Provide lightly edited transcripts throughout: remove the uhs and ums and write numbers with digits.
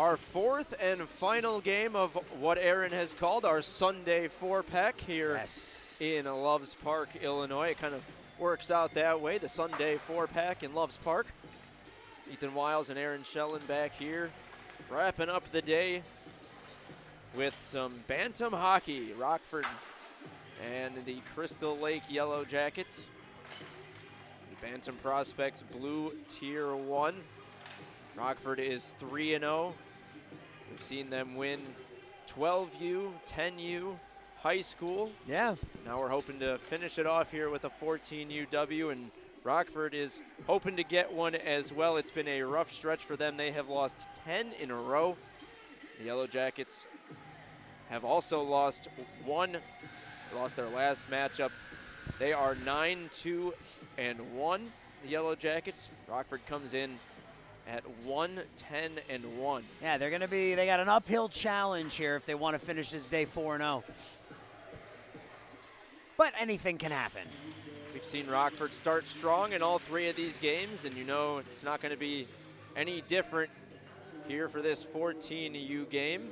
Our fourth and final game of what Aaron has called our Sunday four-pack here in Loves Park, Illinois. It kind of works out that way, the Sunday four-pack in Loves Park. Ethan Wiles and Aaron Schellen back here, wrapping up the day with some Bantam hockey. Rockford and the Crystal Lake Yellowjackets. The Bantam Prospects Blue Tier 1. Rockford is 3-0. We've seen them win 12U, 10U, high school. Yeah. Now we're hoping to finish it off here with a 14UW, and Rockford is hoping to get one as well. It's been a rough stretch for them. They have lost 10 in a row. The Yellowjackets have also lost one. They lost their last matchup. They are 9-2-1, the Yellowjackets. Rockford comes in at 1-10-1. Yeah, they got an uphill challenge here if they want to finish this day 4-0. But anything can happen. We've seen Rockford start strong in all three of these games, and you know it's not going to be any different here for this 14U game.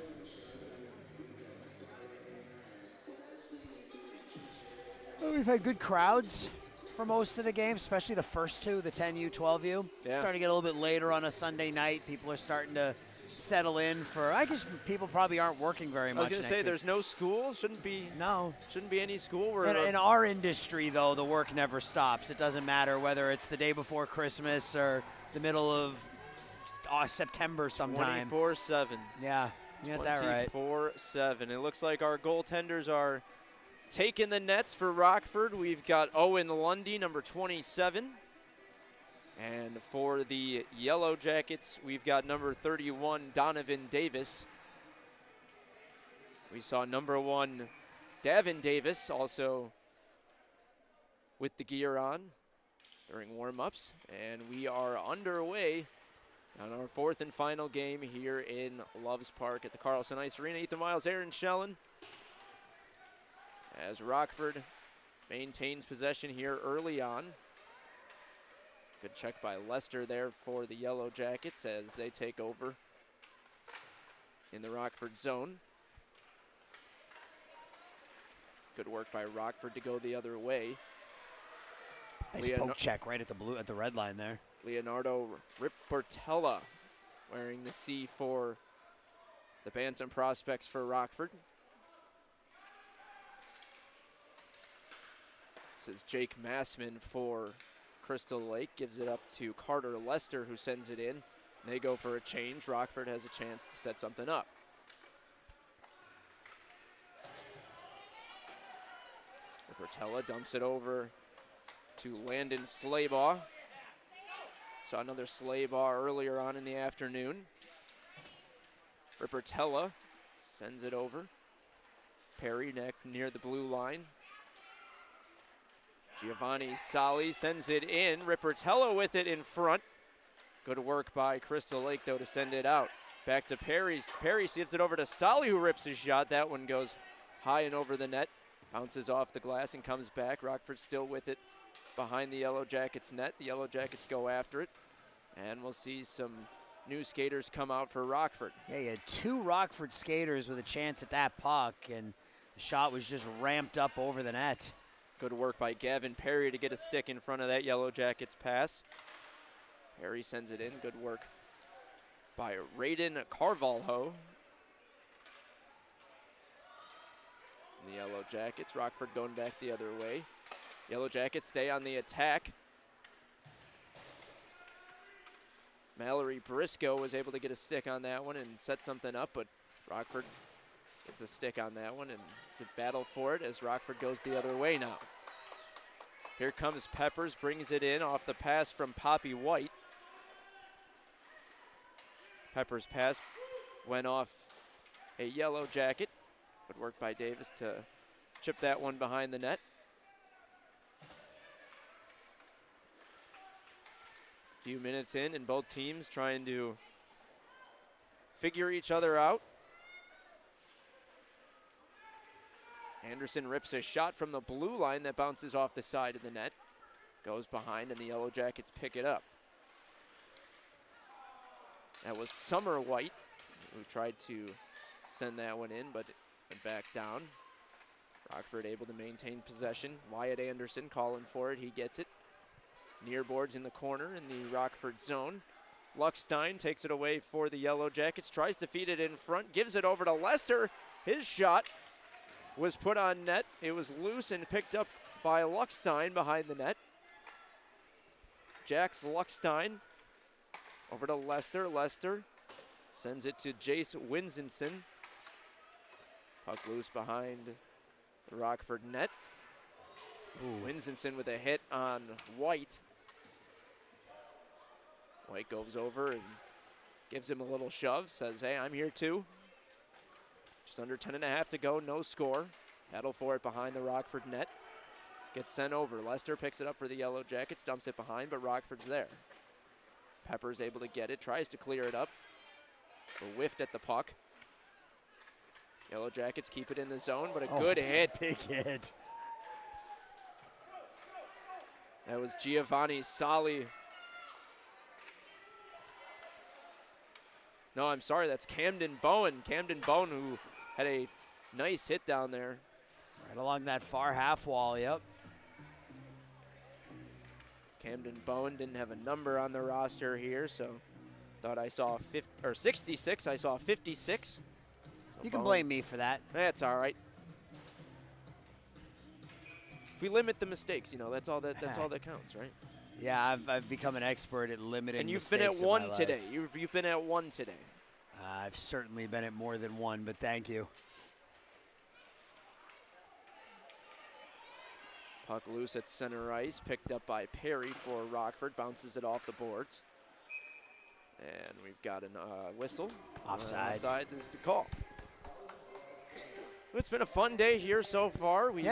Well, we've had good crowds for most of the games, especially the first two, the 10U, 12U. Yeah. Starting to get a little bit later on a Sunday night. People are starting to settle in for, I guess people probably aren't working very much. I was going to say, there's no school. Shouldn't be any school. In our industry, though, the work never stops. It doesn't matter whether it's the day before Christmas or the middle of September sometime. 24/7. Yeah, you got that right. 24/7. It looks like our goaltenders are taking the nets for Rockford. We've got Owen Lundy, number 27. And for the Yellowjackets, we've got number 31, Donovan Davis. We saw number 1, Davin Davis, also with the gear on during warm-ups. And we are underway on our fourth and final game here in Loves Park at the Carlson Ice Arena. Ethan Wiles, Aaron Schellen, as Rockford maintains possession here early on. Good check by Lester there for the Yellowjackets as they take over in the Rockford zone. Good work by Rockford to go the other way. Nice poke check right at the red line there. Leonardo Ripportella wearing the C for the Bantam Prospects for Rockford. This is Jake Massman for Crystal Lake, gives it up to Carter Lester, who sends it in. They go for a change. Rockford has a chance to set something up. Ripportella dumps it over to Landon Slaybaugh. Saw another Slaybaugh earlier on in the afternoon. Ripportella sends it over. Perry near the blue line. Giovanni Sali sends it in. Ripportella with it in front. Good work by Crystal Lake, though, to send it out. Back to Perry. Perry gives it over to Sali, who rips his shot. That one goes high and over the net. Bounces off the glass and comes back. Rockford still with it behind the Yellowjackets net. The Yellowjackets go after it. And we'll see some new skaters come out for Rockford. Yeah, you had 2 Rockford skaters with a chance at that puck, and the shot was just ramped up over the net. Good work by Gavin Perry to get a stick in front of that Yellowjackets pass. Perry sends it in. Good work by Raiden Carvalho. The Yellowjackets, Rockford going back the other way. Yellowjackets stay on the attack. Mallory Briscoe was able to get a stick on that one and set something up, but Rockford gets a stick on that one, and it's a battle for it as Rockford goes the other way now. Here comes Peppers, brings it in off the pass from Poppy White. Peppers' pass went off a Yellowjacket. Good work by Davis to chip that one behind the net. A few minutes in, and both teams trying to figure each other out. Anderson rips a shot from the blue line that bounces off the side of the net. Goes behind, and the Yellowjackets pick it up. That was Summer White, who tried to send that one in, but went back down. Rockford able to maintain possession. Wyatt Anderson calling for it. He gets it. Near boards in the corner in the Rockford zone. Luckstein takes it away for the Yellow Jackets. Tries to feed it in front. Gives it over to Lester. His shot was put on net. It was loose and picked up by Luckstein behind the net. Jax Luckstein over to Lester. Lester sends it to Jace Winsenson. Puck loose behind the Rockford net. Winsenson with a hit on White. White goes over and gives him a little shove, says, hey, I'm here too. Just under 10.5 to go, no score. Battle for it behind the Rockford net. Gets sent over. Lester picks it up for the Yellow Jackets, dumps it behind, but Rockford's there. Pepper's able to get it, tries to clear it up. But whiffed at the puck. Yellow Jackets keep it in the zone, but a good hit. Big hit. That was Giovanni Sali. No, I'm sorry, that's Camden Bowen. Camden Bowen, who had a nice hit down there. Right along that far half wall, yep. Camden Bowen didn't have a number on the roster here, so thought I saw 66. I saw 56. So you can Bowen, blame me for that. That's all right. If we limit the mistakes, you know, that's all that counts, right? Yeah, I've become an expert at limiting and you've mistakes been at one in my today. life. You've been at one today. I've certainly been at more than one, but thank you. Puck loose at center ice, picked up by Perry for Rockford, bounces it off the boards. And we've got a whistle. Offsides. Offsides is the call. It's been a fun day here so far. We've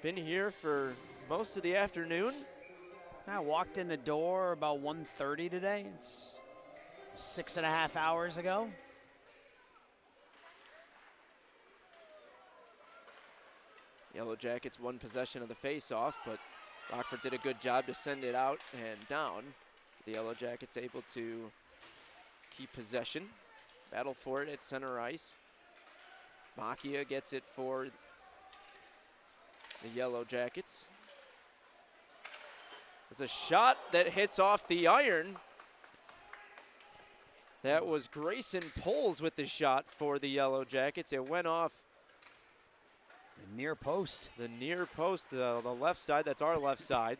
been here for most of the afternoon. I walked in the door about 1:30 today. It's 6.5 hours ago. Yellow Jackets won possession of the face-off, but Rockford did a good job to send it out and down. The Yellow Jackets able to keep possession. Battle for it at center ice. Makia gets it for the Yellow Jackets. It's a shot that hits off the iron. That was Grayson Poles with the shot for the Yellow Jackets. It went off the near post. The near post, the left side. That's our left side.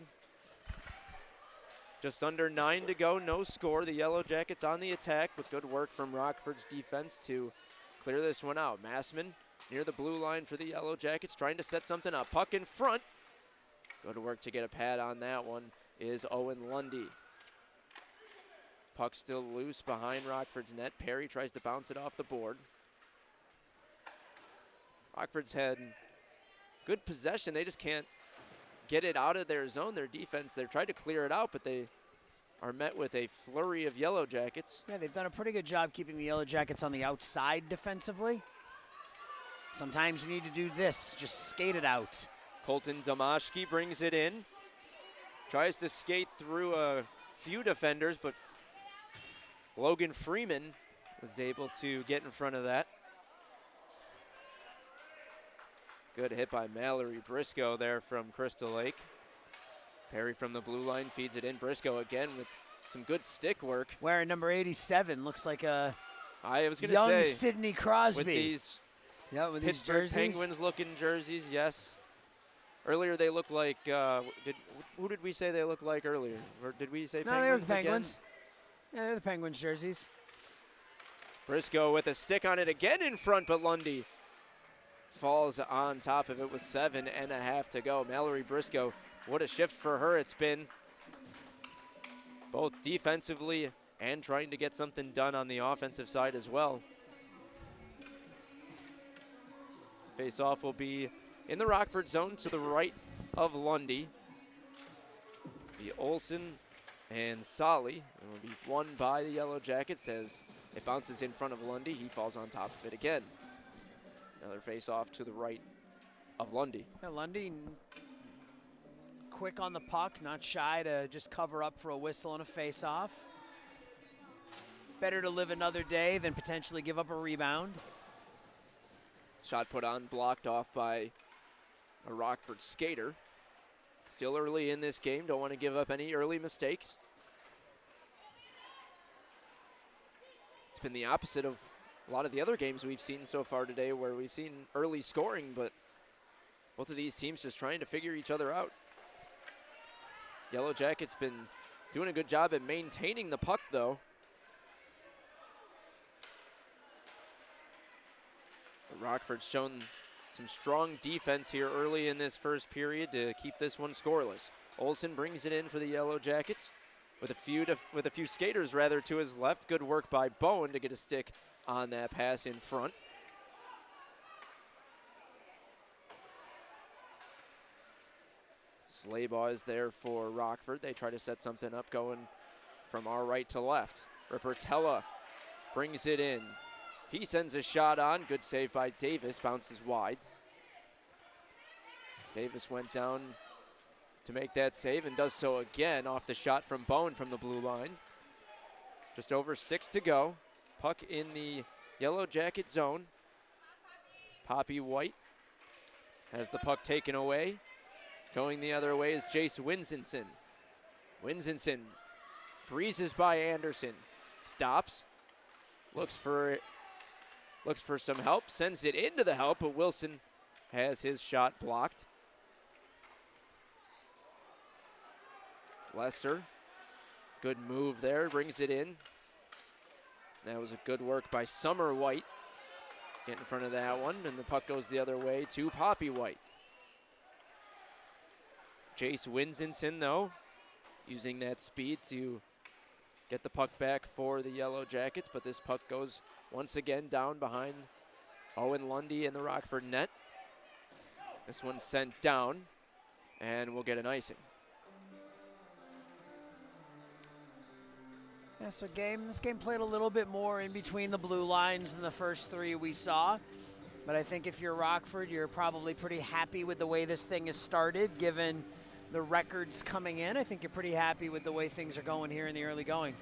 Just under 9 to go, no score. The Yellow Jackets on the attack, but good work from Rockford's defense to clear this one out. Massman near the blue line for the Yellow Jackets, trying to set something up. Puck in front. Go to work to get a pad on that one is Owen Lundy. Puck still loose behind Rockford's net. Perry tries to bounce it off the board. Rockford's had good possession. They just can't get it out of their zone. Their defense, they've tried to clear it out, but they are met with a flurry of Yellow Jackets. Yeah, they've done a pretty good job keeping the Yellow Jackets on the outside defensively. Sometimes you need to do this, just skate it out. Colton Damashki brings it in. Tries to skate through a few defenders, but Logan Freeman was able to get in front of that. Good hit by Mallory Briscoe there from Crystal Lake. Perry from the blue line feeds it in. Briscoe again with some good stick work. Wearing number 87, looks like a I was gonna young say, Sidney Crosby. With these with Pittsburgh these jerseys. Penguins looking jerseys, yes. Earlier they looked like, who did we say they looked like earlier? Or did we say No, Penguins they were the Penguins. Again? Yeah, they're the Penguins jerseys. Briscoe with a stick on it again in front, but Lundy falls on top of it with 7.5 to go. Mallory Briscoe, what a shift for her it's been. Both defensively and trying to get something done on the offensive side as well. Face-off will be in the Rockford zone to the right of Lundy. The Olsen and Solly. It will be won by the Yellow Jackets as it bounces in front of Lundy. He falls on top of it again. Another face-off to the right of Lundy. Yeah, Lundy quick on the puck, not shy to just cover up for a whistle and a face-off. better to live another day than potentially give up a rebound. Shot put on, blocked off by a Rockford skater. Still early in this game, don't want to give up any early mistakes. It's been the opposite of a lot of the other games we've seen so far today, where we've seen early scoring, but both of these teams just trying to figure each other out. Yellowjackets been doing a good job at maintaining the puck, though. But Rockford's shown some strong defense here early in this first period to keep this one scoreless. Olsen brings it in for the Yellowjackets with a few skaters rather to his left. Good work by Bowen to get a stick on that pass in front. Slaybaugh is there for Rockford. They try to set something up going from our right to left. Rippertella brings it in. He sends a shot on. Good save by Davis. Bounces wide. Davis went down to make that save and does so again off the shot from Bowen from the blue line. Just over 6 to go. Puck in the Yellow Jacket zone. Poppy White has the puck taken away. Going the other way is Jace Winsenson. Winsenson breezes by Anderson. Stops. Looks for some help. Sends it into the help, but Wilson has his shot blocked. Lester, good move there, brings it in. That was a good work by Summer White. Get in front of that one, and the puck goes the other way to Poppy White. Jace Winsenson, though, using that speed to get the puck back for the Yellow Jackets, but this puck goes once again down behind Owen Lundy in the Rockford net. This one's sent down, and we'll get an icing. Yeah, so this game played a little bit more in between the blue lines than the first three we saw. But I think if you're Rockford, you're probably pretty happy with the way this thing has started, given the records coming in. I think you're pretty happy with the way things are going here in the early going.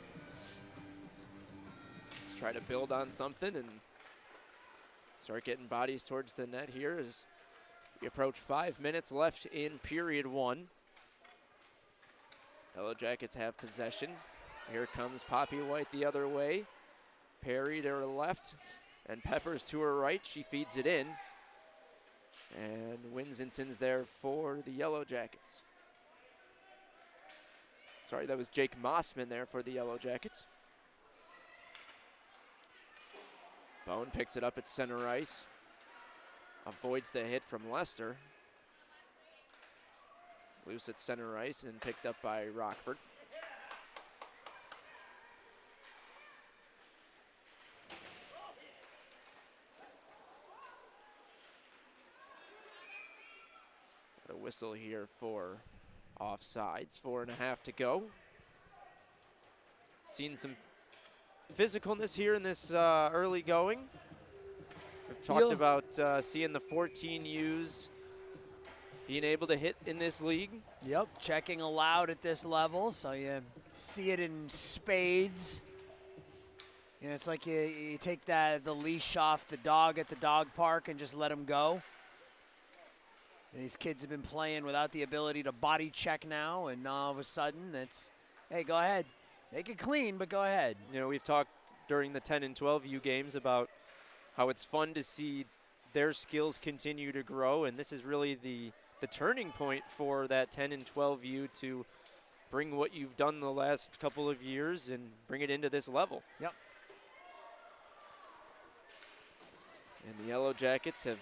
Let's try to build on something and start getting bodies towards the net here as we approach 5 minutes left in period one. Yellow Jackets have possession. Here comes Poppy White the other way. Perry to her left, and Peppers to her right. She feeds it in. And Winsenson's there for the Yellow Jackets. Sorry, that was Jake Mossman there for the Yellow Jackets. Bowen picks it up at center ice. Avoids the hit from Lester. Loose at center ice and picked up by Rockford. A whistle here for offsides. 4.5 to go. Seen some physicalness here in this early going. We've talked about seeing the 14Us being able to hit in this league. Yep, checking allowed at this level, so you see it in spades. You know, it's like you take the leash off the dog at the dog park and just let him go. These kids have been playing without the ability to body check now, and all of a sudden it's, hey, go ahead. Make it clean, but go ahead. You know, we've talked during the 10 and 12U games about how it's fun to see their skills continue to grow, and this is really the turning point for that 10 and 12U to bring what you've done the last couple of years and bring it into this level. Yep. And the Yellow Jackets have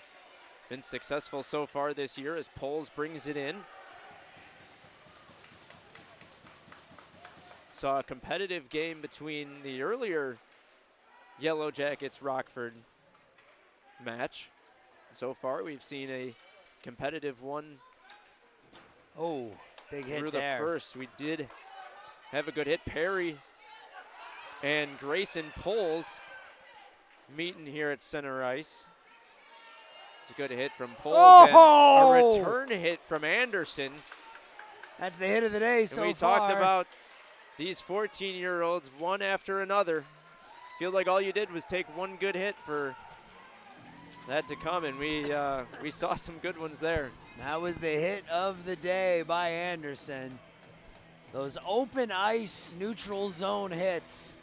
been successful so far this year as Poles brings it in. Saw a competitive game between the earlier Yellow Jackets Rockford match. So far we've seen a competitive one. Oh, big hit through there. The first. We did have a good hit. Perry and Grayson Poles meeting here at center ice. It's a good hit from Poles and a return hit from Anderson. That's the hit of the day so far. And we talked about these 14-year-olds, one after another, feel like all you did was take one good hit for that to come, and we saw some good ones there. That was the hit of the day by Anderson. Those open ice neutral zone hits.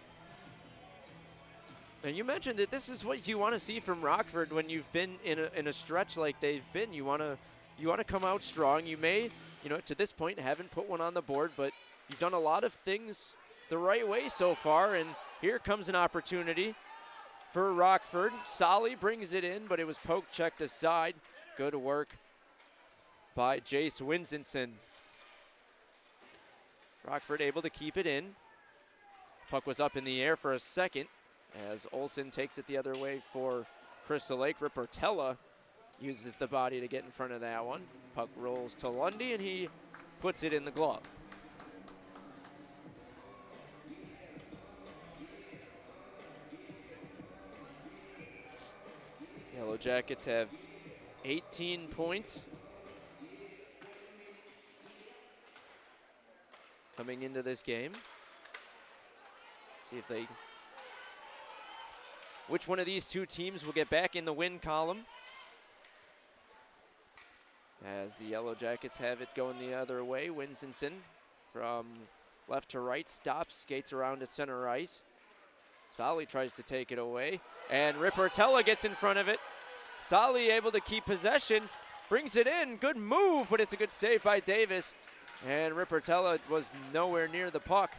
And you mentioned that this is what you want to see from Rockford when you've been in a stretch like they've been. You want to come out strong. You may, to this point haven't put one on the board, but you've done a lot of things the right way so far, and here comes an opportunity for Rockford. Solly brings it in, but it was poke checked aside. Good work by Jace Winsenson. Rockford able to keep it in. Puck was up in the air for a second as Olsen takes it the other way for Crystal Lake. Rippertella uses the body to get in front of that one. Puck rolls to Lundy, and he puts it in the glove. Yellowjackets have 18 points coming into this game. See if which one of these two teams will get back in the win column, as the Yellowjackets have it going the other way. Winsenson from left to right stops, skates around at center ice. Solly tries to take it away, and Rippertella gets in front of it. Solly able to keep possession, brings it in. Good move, but it's a good save by Davis. And Rippertella was nowhere near the puck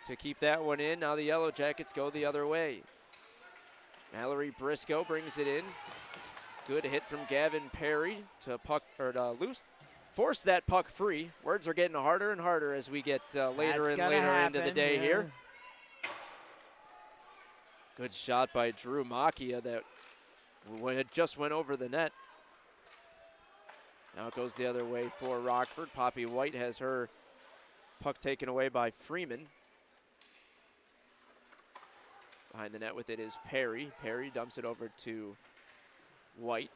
to keep that one in. Now the Yellowjackets go the other way. Mallory Briscoe brings it in. Good hit from Gavin Perry to force that puck free. Words are getting harder and harder as we get later and later into the day here. Good shot by Drew Macchia that just went over the net. Now it goes the other way for Rockford. Poppy White has her puck taken away by Freeman. Behind the net with it is Perry. Perry dumps it over to White.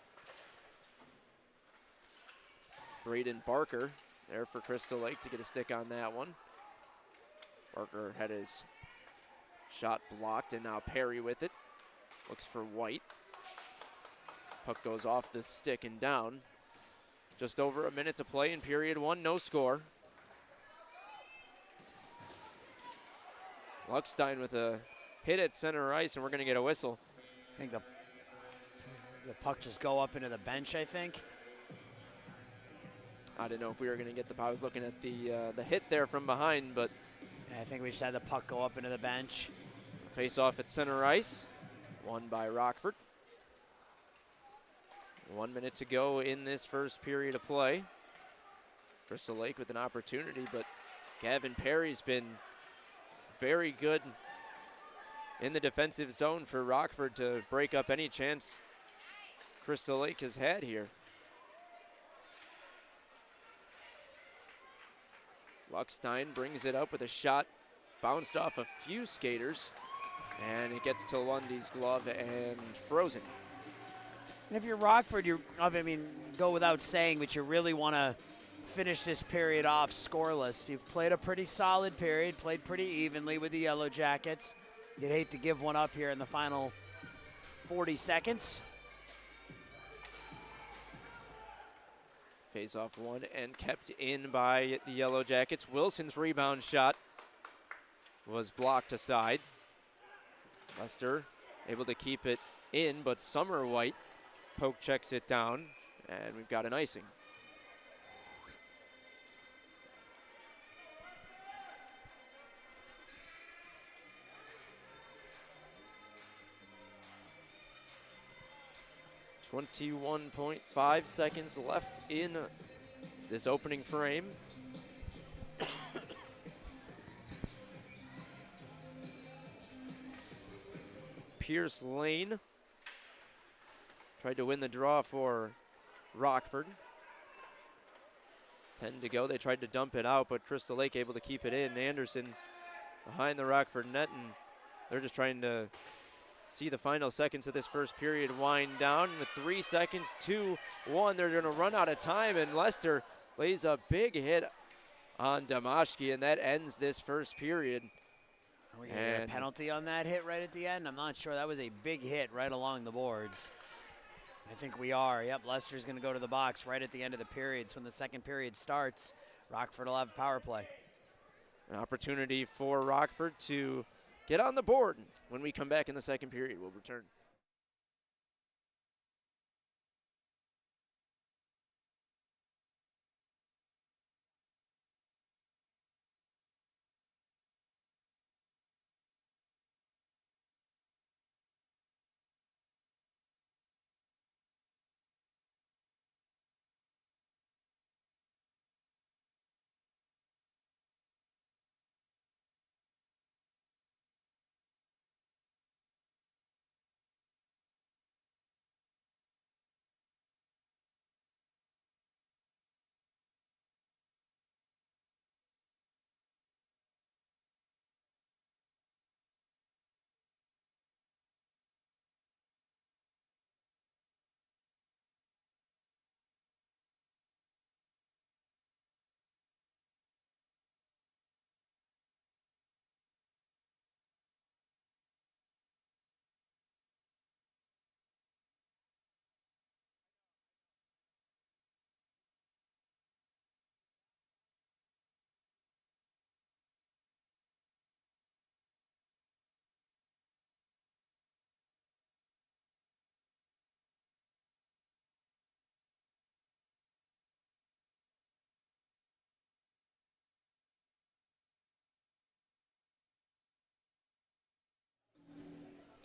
Braden Barker there for Crystal Lake to get a stick on that one. Barker had his shot blocked, and now Perry with it. Looks for White. Puck goes off the stick and down. Just over a minute to play in period one, no score. Luckstein with a hit at center ice, and we're going to get a whistle. I think the puck just go up into the bench, I think. I didn't know if we were going to get I was looking at the hit there from behind, but yeah, I think we just had the puck go up into the bench. Face off at center ice, won by Rockford. 1 minute to go in this first period of play. Crystal Lake with an opportunity, but Gavin Perry's been very good in the defensive zone for Rockford to break up any chance Crystal Lake has had here. Luckstein brings it up with a shot, bounced off a few skaters, and it gets to Lundy's glove and frozen. And if you're Rockford, go without saying, but you really want to finish this period off scoreless. You've played a pretty solid period, played pretty evenly with the Yellowjackets. You'd hate to give one up here in the final 40 seconds. Face off one and kept in by the Yellowjackets. Wilson's rebound shot was blocked aside. Lester able to keep it in, but Summer White poke checks it down, and we've got an icing. .5 seconds left in this opening frame. Pierce Lane tried to win the draw for Rockford. 10 to go. They tried to dump it out, but Crystal Lake able to keep it in. Anderson behind the Rockford net, and they're just trying to see the final seconds of this first period wind down. With 3 seconds, 2-1, they're going to run out of time, and Lester lays a big hit on Damashki, and that ends this first period. Are we going to get a penalty on that hit right at the end? I'm not sure. That was a big hit right along the boards. I think we are. Yep, Lester's going to go to the box right at the end of the period. So when the second period starts, Rockford will have power play. An opportunity for Rockford to get on the board. When we come back in the second period, we'll return.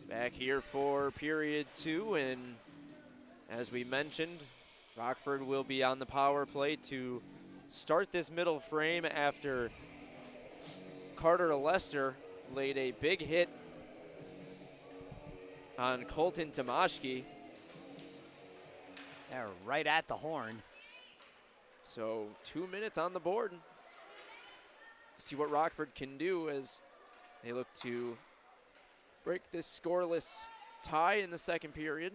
Back here for period 2, and as we mentioned, Rockford will be on the power play to start this middle frame after Carter Lester laid a big hit on Colton Tomashki. They're right at the horn. So 2 minutes on the board. See what Rockford can do as they look to break this scoreless tie in the second period.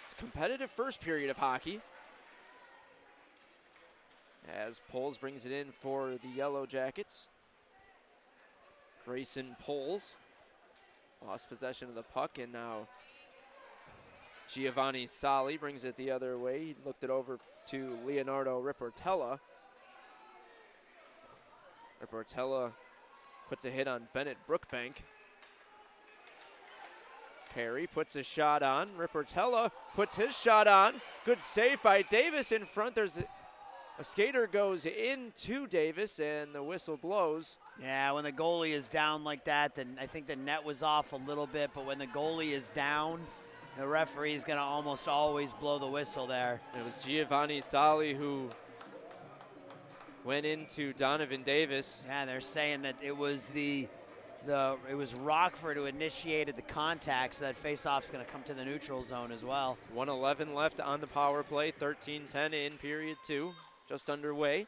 It's a competitive first period of hockey, as Poles brings it in for the Yellowjackets. Grayson Poles lost possession of the puck, and now Giovanni Sali brings it the other way. He looked it over to Leonardo Riportella. Riportella puts a hit on Bennett Brookbank. Perry puts a shot on. Riportella puts his shot on. Good save by Davis in front. There's a skater goes into Davis, and the whistle blows. Yeah, when the goalie is down like that, then I think the net was off a little bit, but when the goalie is down, the referee is going to almost always blow the whistle there. It was Giovanni Sali who went into Donovan Davis. Yeah, they're saying that it was it was Rockford who initiated the contact, so that faceoff's going to come to the neutral zone as well. 1:11 left on the power play, 13-10 in period 2, just underway.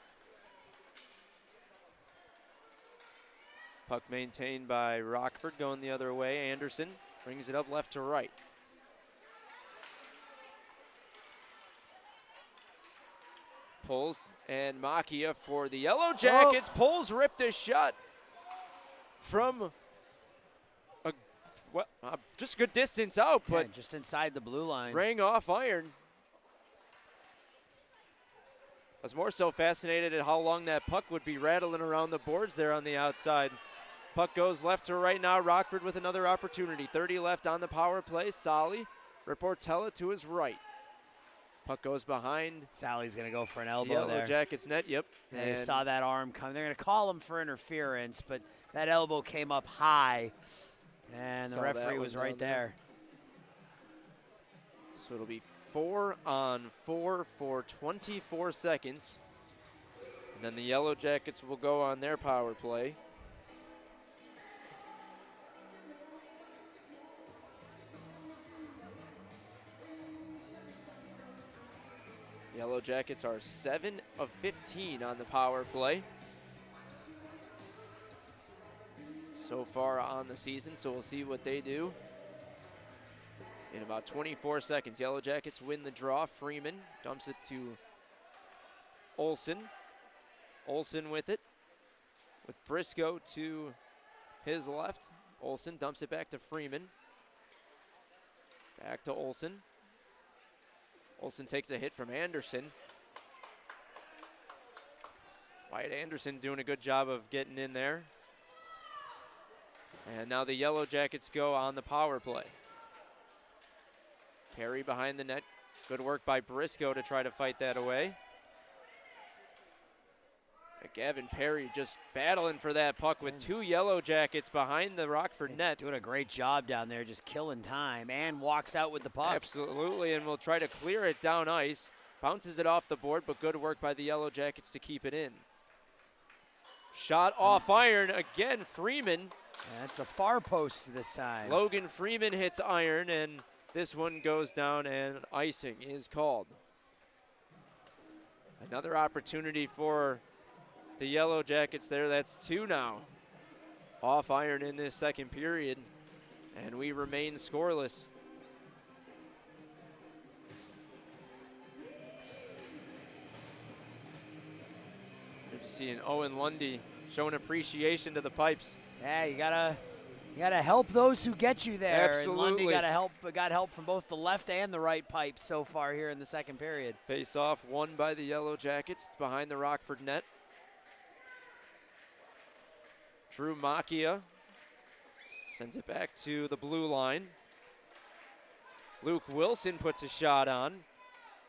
Puck maintained by Rockford, going the other way. Anderson brings it up left to right. Poles and Makia for the Yellowjackets. Poles ripped a shot from just a good distance out, but yeah, just inside the blue line. Rang off iron. I was more so fascinated at how long that puck would be rattling around the boards there on the outside. Puck goes left to right now. Rockford with another opportunity. 30 left on the power play. Sali, Riportella to his right. Puck goes behind. Sally's going to go for an elbow there. Yellowjackets net, yep. They saw that arm come. They're going to call him for interference, but that elbow came up high, and the referee was right there. So it'll be 4-on-4 for 24 seconds. And then the Yellowjackets will go on their power play. Yellowjackets are 7 of 15 on the power play so far on the season, so we'll see what they do in about 24 seconds. Yellowjackets win the draw. Freeman dumps it to Olsen. Olsen with it. with Briscoe to his left. Olsen dumps it back to Freeman. Back to Olsen. Olsen takes a hit from Anderson. Wyatt Anderson doing a good job of getting in there. And now the Yellow Jackets go on the power play. Perry behind the net. Good work by Briscoe to try to fight that away. Gavin Perry just battling for that puck with two Yellow Jackets behind the Rockford net. Doing a great job down there, just killing time, and walks out with the puck. Absolutely, and will try to clear it down ice. Bounces it off the board, but good work by the Yellow Jackets to keep it in. Shot off iron again, Freeman. Yeah, that's the far post this time. Logan Freeman hits iron, and this one goes down, and icing is called. Another opportunity for the Yellow Jackets there. That's two now. Off iron in this second period, and we remain scoreless. Maybe seeing Owen Lundy showing appreciation to the pipes. Yeah, you gotta help those who get you there. Absolutely. And Lundy got help from both the left and the right pipe so far here in the second period. Face off won by the Yellow Jackets. It's behind the Rockford net. Drew Macchia sends it back to the blue line. Luke Wilson puts a shot on.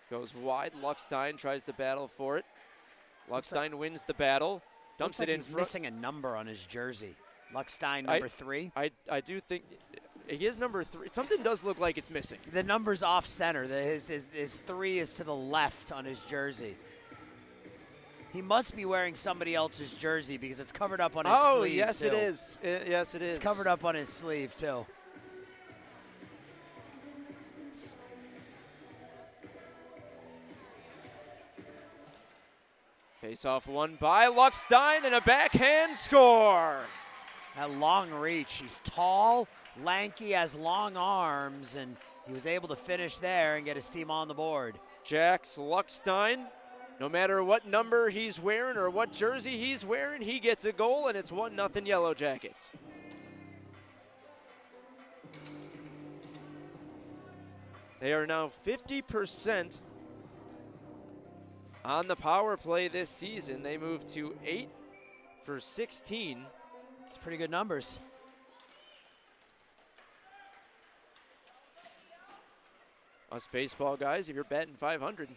Goes wide. Luckstein tries to battle for it. Luckstein wins the battle. Dumps Looks like it in he's front. missing a number on his jersey. Luckstein, number 3. I do think he is number 3. Something does look like it's missing. The number's off center. His 3 is to the left on his jersey. He must be wearing somebody else's jersey because it's covered up on his sleeve. Oh, yes, too. it is. Yes, it is. It's covered up on his sleeve, too. Face-off won by Luckstein, and a backhand score. That long reach. He's tall, lanky, has long arms, and he was able to finish there and get his team on the board. Jax Luckstein, no matter what number he's wearing or what jersey he's wearing, he gets a goal, and it's 1-0 Yellow Jackets. They are now 50% on the power play this season. They moved to 8 for 16. It's pretty good numbers. Us baseball guys, if you're batting 500,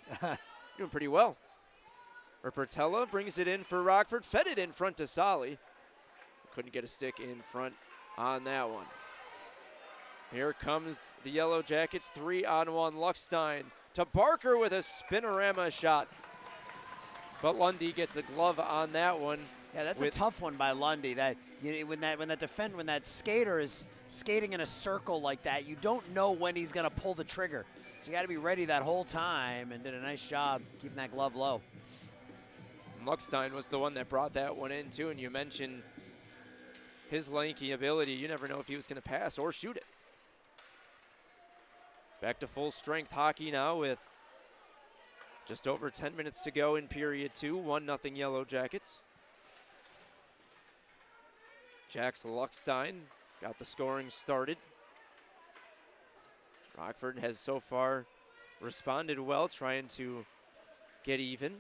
doing pretty well. Rupertella brings it in for Rockford, fed it in front to Solly. Couldn't get a stick in front on that one. Here comes the Yellow Jackets, 3-on-1. Luckstein to Barker with a spinorama shot. But Lundy gets a glove on that one. Yeah, that's a tough one by Lundy. That when that skater is skating in a circle like that, you don't know when he's going to pull the trigger. So you got to be ready that whole time, and did a nice job keeping that glove low. Luckstein was the one that brought that one in too, and you mentioned his lanky ability. You never know if he was going to pass or shoot it. Back to full strength hockey now with just over 10 minutes to go in period 2. 1-0 Yellow Jackets. Jax Luckstein got the scoring started. Rockford has so far responded well, trying to get even.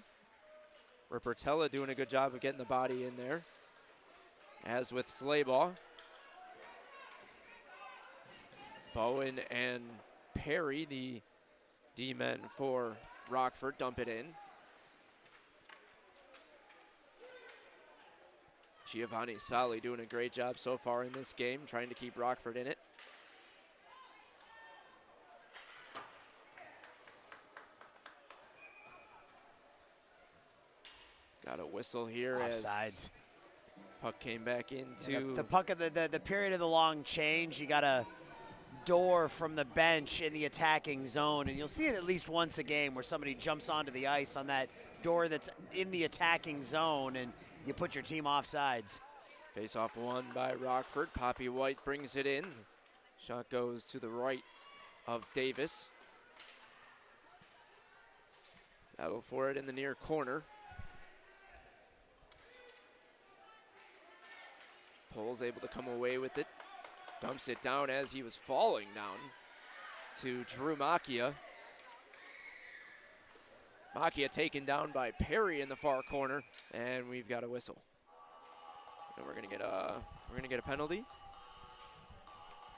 Rupertella doing a good job of getting the body in there. As with Slaybaugh. Bowen and Perry, the D-men for Rockford, dump it in. Giovanni Solly doing a great job so far in this game, trying to keep Rockford in it. Got a whistle here. Offsides. As puck came back into the puck of the period of the long change. You got a door from the bench in the attacking zone, and you'll see it at least once a game where somebody jumps onto the ice on that door that's in the attacking zone, and you put your team offsides. Face-off won by Rockford. Poppy White brings it in. Shot goes to the right of Davis. Battle for it in the near corner. Pole's able to come away with it. Dumps it down as he was falling down to Drew Macchia. Macchia taken down by Perry in the far corner, and we've got a whistle. And we're gonna get a penalty.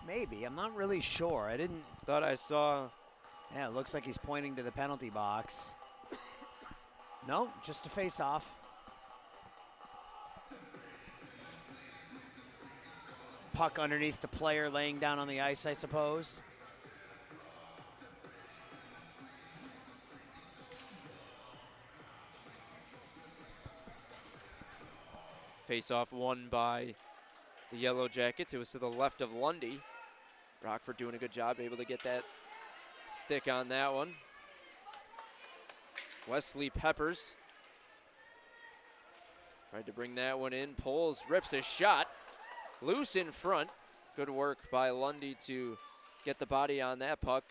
Maybe, I'm not really sure. I didn't. Thought I saw. Yeah, it looks like he's pointing to the penalty box. No, just a face-off. Puck underneath the player laying down on the ice, I suppose. Face-off won by the Yellow Jackets. It was to the left of Lundy. Rockford doing a good job, able to get that stick on that one. Wesley Peppers tried to bring that one in. Poles rips a shot. Loose in front. Good work by Lundy to get the body on that puck.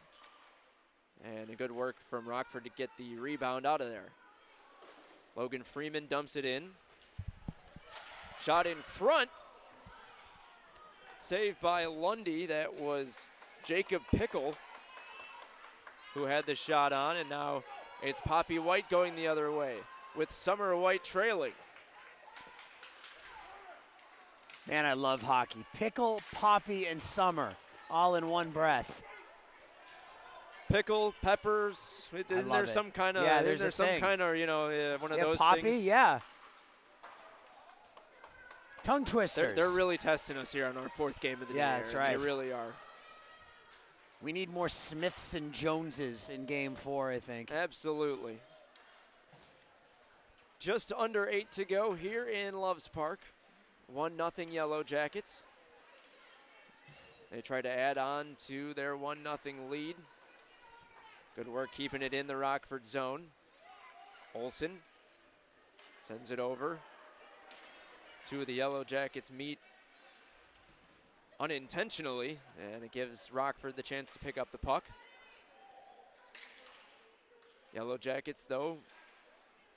And a good work from Rockford to get the rebound out of there. Logan Freeman dumps it in. Shot in front. Saved by Lundy. That was Jacob Pickle who had the shot on, and now it's Poppy White going the other way with Summer White trailing. Man, I love hockey. Pickle, Poppy, and Summer all in one breath. Pickle, Peppers. Isn't there some kind of? Yeah, there's some kind of one of those Poppy, things. yeah. Tongue twisters. They're really testing us here on our fourth game of the day. Yeah, that's right. They really are. We need more Smiths and Joneses in Game 4, I think. Absolutely. Just under 8 to go here in Loves Park. 1-0 Yellow Jackets. They try to add on to their 1-0 lead. Good work keeping it in the Rockford zone. Olsen sends it over. Two of the Yellow Jackets meet unintentionally, and it gives Rockford the chance to pick up the puck. Yellow Jackets, though,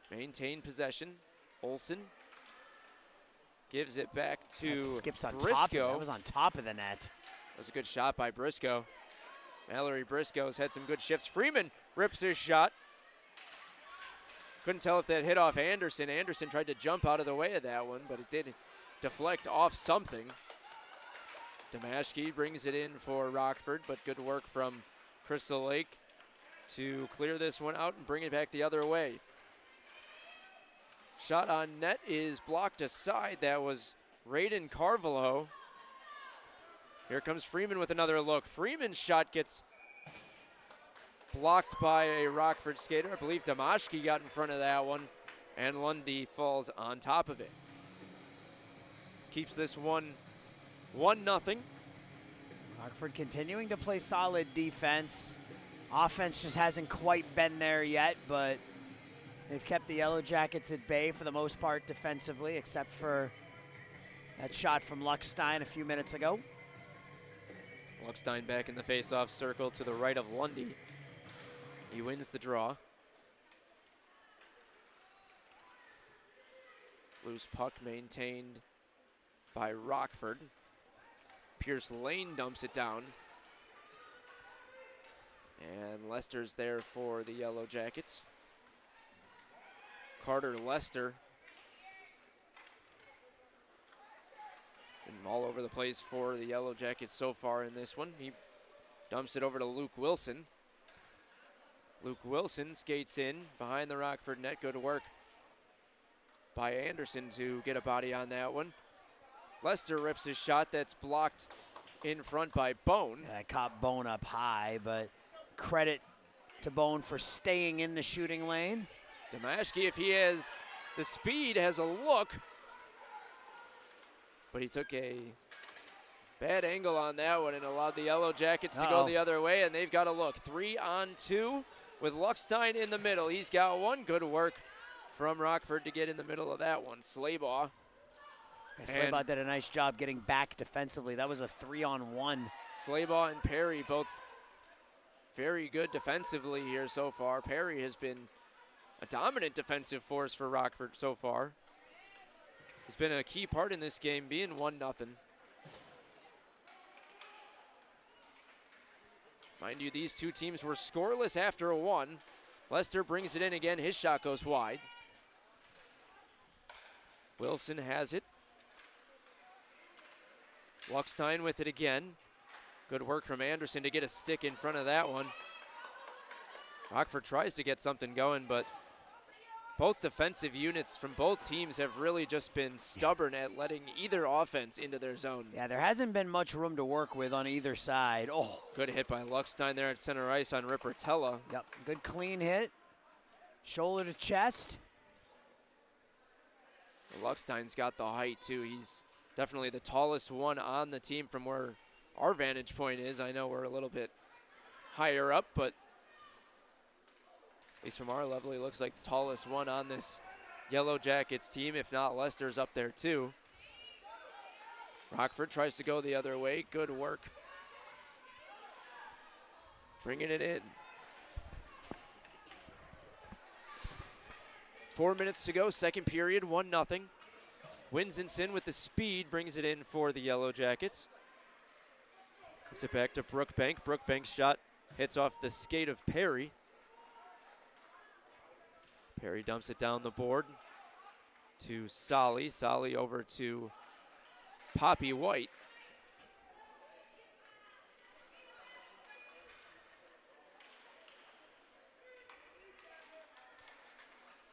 maintain possession. Olsen gives it back to that skips on Briscoe. Top of, that was on top of the net. That was a good shot by Briscoe. Mallory Briscoe's had some good shifts. Freeman rips his shot. Couldn't tell if that hit off Anderson. Anderson tried to jump out of the way of that one, but it did deflect off something. Damashki brings it in for Rockford, but good work from Crystal Lake to clear this one out and bring it back the other way. Shot on net is blocked aside. That was Raiden Carvalho. Here comes Freeman with another look. Freeman's shot gets blocked by a Rockford skater. I believe Damashki got in front of that one, and Lundy falls on top of it. Keeps this one 1-0. Rockford continuing to play solid defense. Offense just hasn't quite been there yet, but they've kept the Yellow Jackets at bay for the most part defensively, except for that shot from Luckstein a few minutes ago. Luckstein back in the face-off circle to the right of Lundy. He wins the draw. Loose puck maintained by Rockford. Pierce Lane dumps it down. And Lester's there for the Yellow Jackets. Carter Lester. Been all over the place for the Yellow Jackets so far in this one. He dumps it over to Luke Wilson. Luke Wilson skates in behind the Rockford net. Good work by Anderson to get a body on that one. Lester rips his shot. That's blocked in front by Bone. Yeah, caught Bone up high, but credit to Bone for staying in the shooting lane. Damashki, if he has the speed, has a look. But he took a bad angle on that one and allowed the Yellow Jackets to go the other way, and they've got a look. 3-on-2 with Luckstein in the middle. He's got one. Good work from Rockford to get in the middle of that one. Slaybaugh. Slaybaugh did a nice job getting back defensively. That was a 3-on-1. Slaybaugh and Perry both very good defensively here so far. Perry has been a dominant defensive force for Rockford so far. He's been a key part in this game, being 1-0. Mind you, these two teams were scoreless after a 1. Lester brings it in again. His shot goes wide. Wilson has it. Luckstein with it again. Good work from Anderson to get a stick in front of that one. Rockford tries to get something going, but both defensive units from both teams have really just been stubborn at letting either offense into their zone. Yeah, there hasn't been much room to work with on either side. Oh, good hit by Luckstein there at center ice on Rippertella. Yep, good clean hit. Shoulder to chest. Luckstein's got the height too. He's definitely the tallest one on the team from where our vantage point is. I know we're a little bit higher up, but at least from our level, he looks like the tallest one on this Yellowjackets team. If not, Lester's up there too. Rockford tries to go the other way. Good work. Bringing it in. 4 minutes to go, second period, 1-0. Winsenson with the speed brings it in for the Yellowjackets. Puts it back to Brookbank. Brookbank's shot hits off the skate of Perry. Perry dumps it down the board to Solly. Solly over to Poppy White.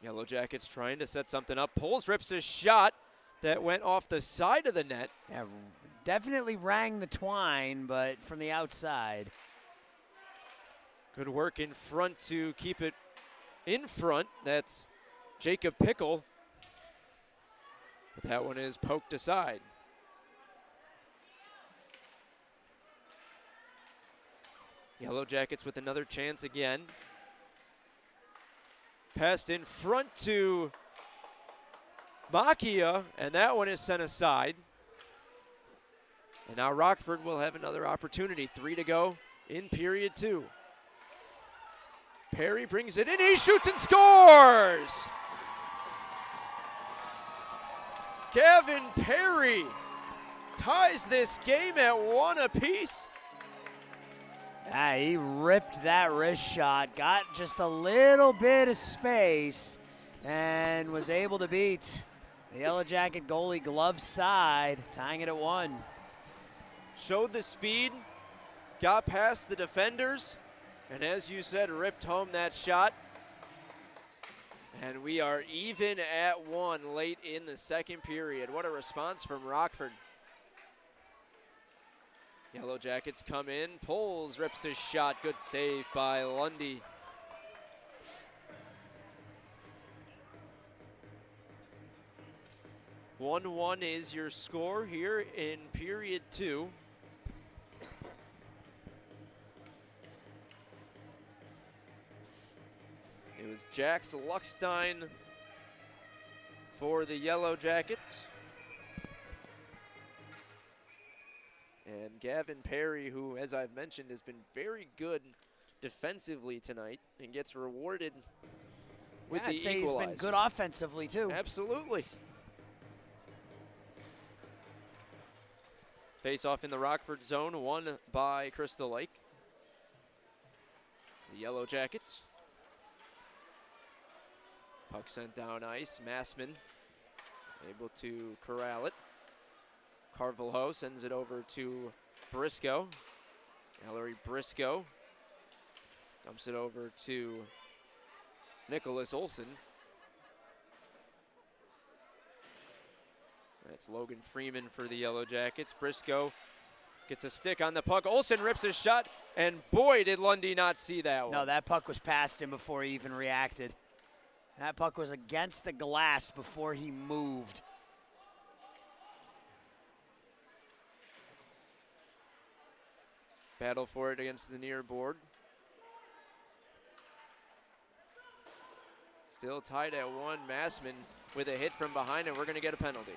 Yellowjackets trying to set something up. Poles rips a shot that went off the side of the net. Yeah, definitely rang the twine, but from the outside. Good work in front to keep it in front. That's Jacob Pickle. But that one is poked aside. Yellowjackets with another chance again. Passed in front to Macchia, and that one is sent aside. And now Rockford will have another opportunity. 3 to go in period 2. Perry brings it in, he shoots and scores! Gavin Perry ties this game at 1 apiece. Yeah, he ripped that wrist shot, got just a little bit of space, and was able to beat the Yellowjacket goalie glove side, tying it at 1. Showed the speed, got past the defenders, and as you said, ripped home that shot. And we are even at 1 late in the second period. What a response from Rockford. Yellowjackets come in, Poles rips his shot, good save by Lundy. "1-1 is your score here in period 2. It was Jax Luckstein for the Yellowjackets. And Gavin Perry, who, as I've mentioned, has been very good defensively tonight and gets rewarded with the I'd say equalizer. he's been good offensively, too. Absolutely. Face-off in the Rockford zone, won by Crystal Lake. The Yellowjackets. Puck sent down ice. Massman able to corral it. Carvalho sends it over to Briscoe. Ellery Briscoe dumps it over to Nicholas Olson. That's Logan Freeman for the Yellowjackets. Briscoe gets a stick on the puck. Olson rips his shot, and boy, did Lundy not see that one. No, that puck was past him before he even reacted. That puck was against the glass before he moved. Battle for it against the near board. Still tied at 1. Massman with a hit from behind, and we're going to get a penalty.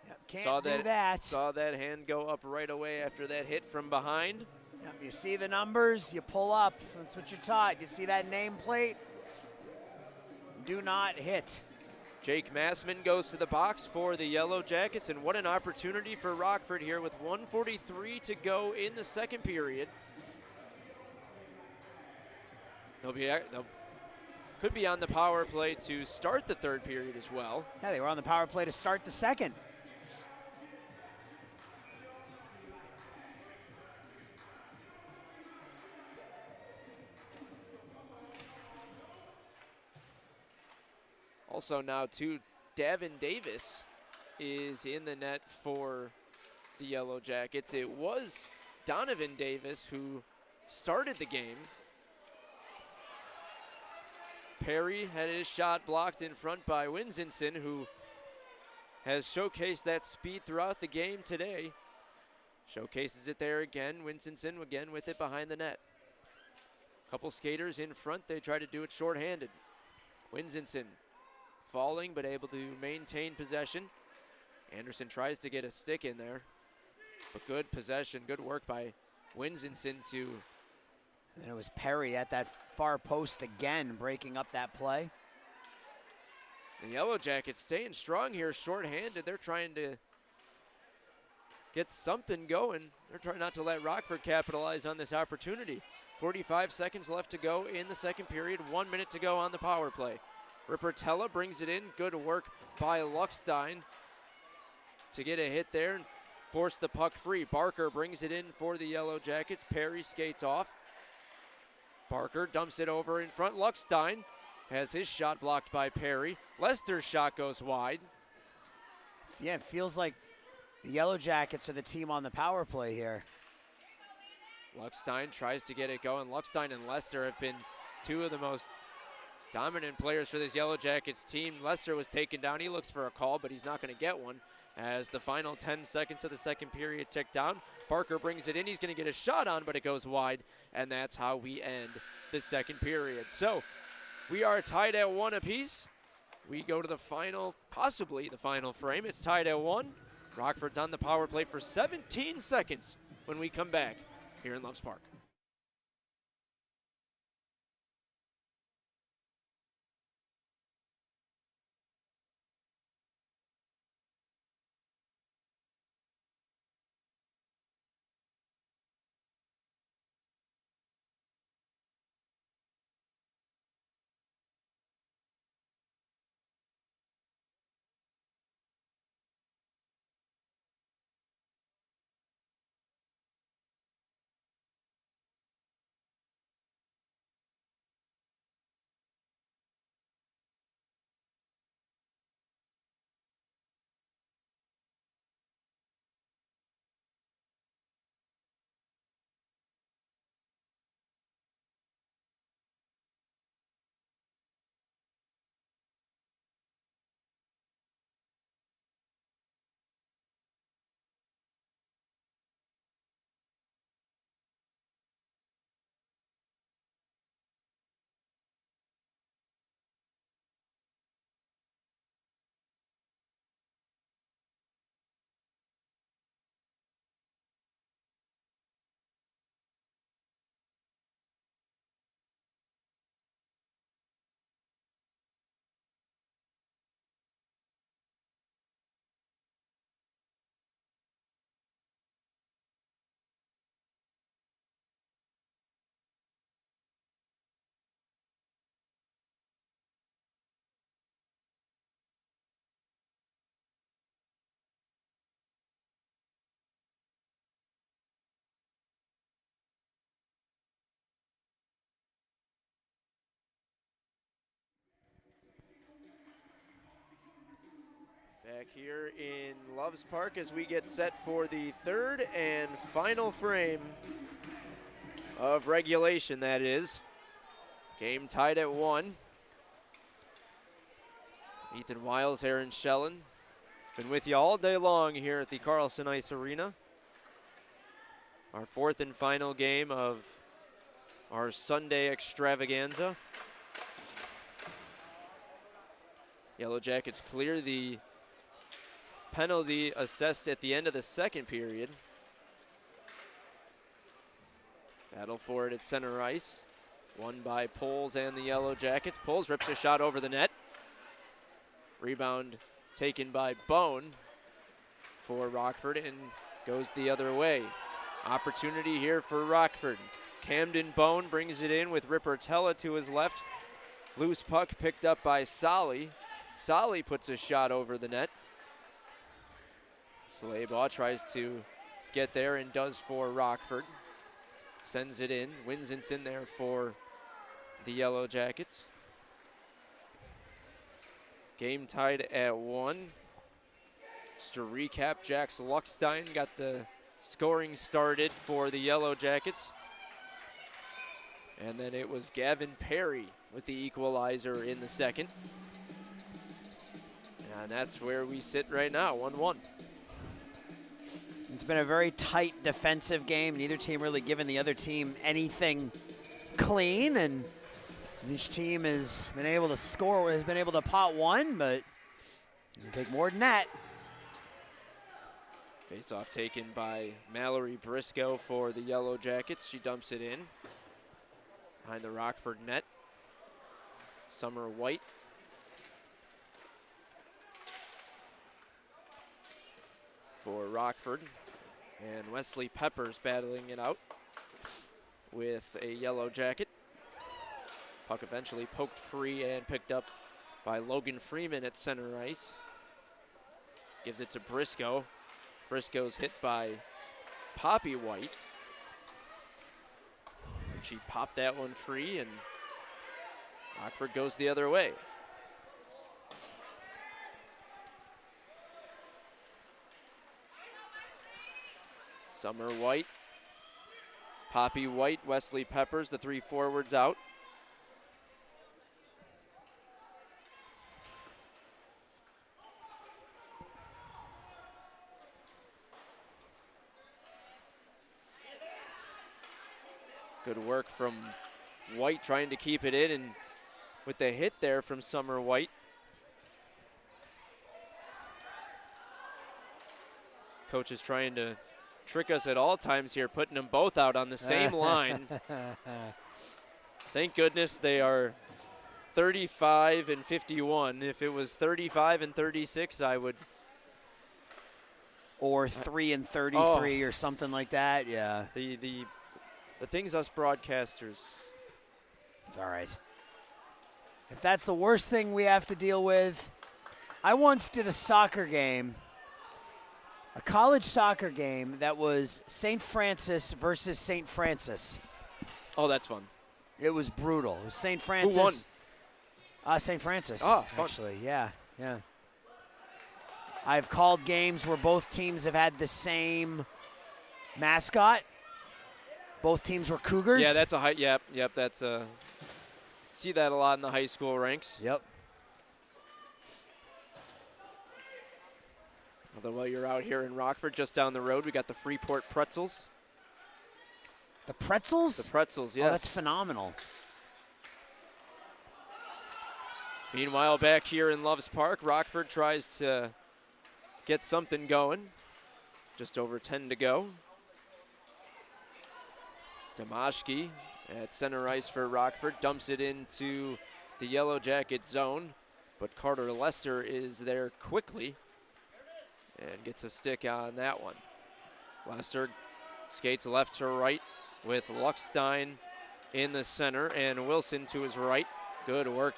Yep, can't do that. Saw that hand go up right away after that hit from behind. Yep, you see the numbers, you pull up. That's what you're taught. You see that nameplate? Do not hit. Jake Massman goes to the box for the Yellow Jackets, and what an opportunity for Rockford here with 1:43 to go in the second period. They'll could be on the power play to start the third period as well. Yeah, they were on the power play to start the second. Also now too, Davin Davis is in the net for the Yellow Jackets. It was Donovan Davis who started the game. Perry had his shot blocked in front by Winsenson, who has showcased that speed throughout the game today. Showcases it there again. Winsenson again with it behind the net. Couple skaters in front. They try to do it shorthanded. Winsenson falling but able to maintain possession. Anderson tries to get a stick in there, but good possession, good work by Winsenson to. And then it was Perry at that far post again, breaking up that play. The Yellow Jackets staying strong here, shorthanded. They're trying to get something going. They're trying not to let Rockford capitalize on this opportunity. 45 seconds left to go in the second period, 1 minute to go on the power play. Rippertella brings it in. Good work by Luckstein to get a hit there and force the puck free. Barker brings it in for the Yellow Jackets. Perry skates off. Barker dumps it over in front. Luckstein has his shot blocked by Perry. Lester's shot goes wide. Yeah, it feels like the Yellow Jackets are the team on the power play here. Luckstein tries to get it going. Luckstein and Lester have been two of the most dominant players for this Yellow Jackets team. Lester was taken down. He looks for a call, but he's not going to get one as the final 10 seconds of the second period tick down. Barker brings it in. He's going to get a shot on, but it goes wide, and that's how we end the second period. So we are tied at 1 apiece. We go to the final, possibly the final frame. It's tied at 1. Rockford's on the power play for 17 seconds when we come back here in Loves Park. Back here in Loves Park as we get set for the third and final frame of regulation, that is. Game tied at 1. Ethan Wiles, Aaron Schellen. Been with you all day long here at the Carlson Ice Arena. Our fourth and final game of our Sunday extravaganza. Yellow Jackets clear the penalty assessed at the end of the second period. Battle for it at center ice. Won by Poles and the Yellow Jackets. Poles rips a shot over the net. Rebound taken by Bone for Rockford and goes the other way. Opportunity here for Rockford. Camden Bone brings it in with Rippertella to his left. Loose puck picked up by Solly. Solly puts a shot over the net. Slaybaugh tries to get there and does for Rockford. Sends it in. Winson's in there for the Yellow Jackets. Game tied at 1. Just to recap, Jax Luckstein got the scoring started for the Yellow Jackets. And then it was Gavin Perry with the equalizer in the second. And that's where we sit right now, 1-1. It's been a very tight defensive game. Neither team really giving the other team anything clean, and each team has been able to score, has been able to pot one, but doesn't take more than that. Face-off taken by Mallory Briscoe for the Yellow Jackets. She dumps it in behind the Rockford net. Summer White. For Rockford. And Wesley Peppers battling it out with a Yellow Jacket. Puck eventually poked free and picked up by Logan Freeman at center ice. Gives it to Briscoe. Briscoe's hit by Poppy White. She popped that one free, and Rockford goes the other way. Summer White, Poppy White, Wesley Peppers, the three forwards out. Good work from White trying to keep it in, and with the hit there from Summer White. Coach is trying to trick us at all times here, putting them both out on the same line. Thank goodness they are 35 and 51. If it was 35 and 36, I would. Or 3 and 33 or something like that, yeah. The things us broadcasters. It's all right. If that's the worst thing we have to deal with, I once did a soccer game, a college soccer game that was St. Francis versus St. Francis. Oh, that's fun. It was brutal. It was St. Francis. Who won? St. Francis. Oh, fun. Actually, yeah. I've called games where both teams have had the same mascot. Both teams were Cougars. Yeah, that's a high. Yep. That's a. See that a lot in the high school ranks. Yep. Although while you're out here in Rockford, just down the road, we got the Freeport Pretzels. The Pretzels? The Pretzels, yes. Oh, that's phenomenal. Meanwhile, back here in Loves Park, Rockford tries to get something going. Just over 10 to go. Damashki at center ice for Rockford dumps it into the Yellow Jacket zone, but Carter Lester is there quickly and gets a stick on that one. Lester skates left to right with Luckstein in the center and Wilson to his right. Good work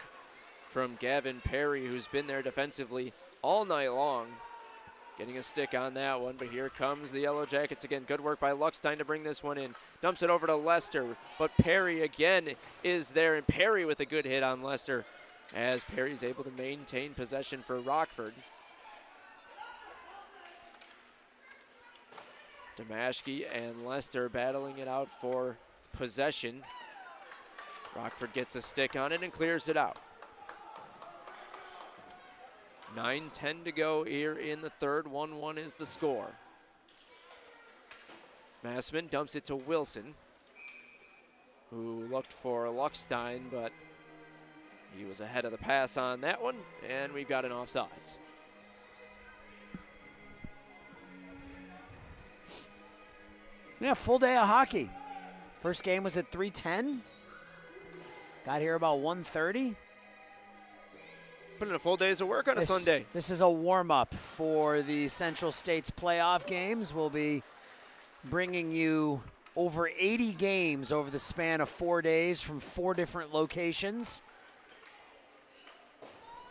from Gavin Perry, who's been there defensively all night long. Getting a stick on that one, but here comes the Yellow Jackets again. Good work by Luckstein to bring this one in. Dumps it over to Lester, but Perry again is there, and Perry with a good hit on Lester as Perry's able to maintain possession for Rockford. Damashki and Lester battling it out for possession. Rockford gets a stick on it and clears it out. 9:10 to go here in the third. 1-1 is the score. Massman dumps it to Wilson, who looked for Luckstein, but he was ahead of the pass on that one, and we've got an offsides. Yeah, full day of hockey. First game was at 3:10. Got here about 1:30. Put in a full day's of work on a Sunday. This is a warm-up for the Central States playoff games. We'll be bringing you over 80 games over the span of 4 days from 4 different locations.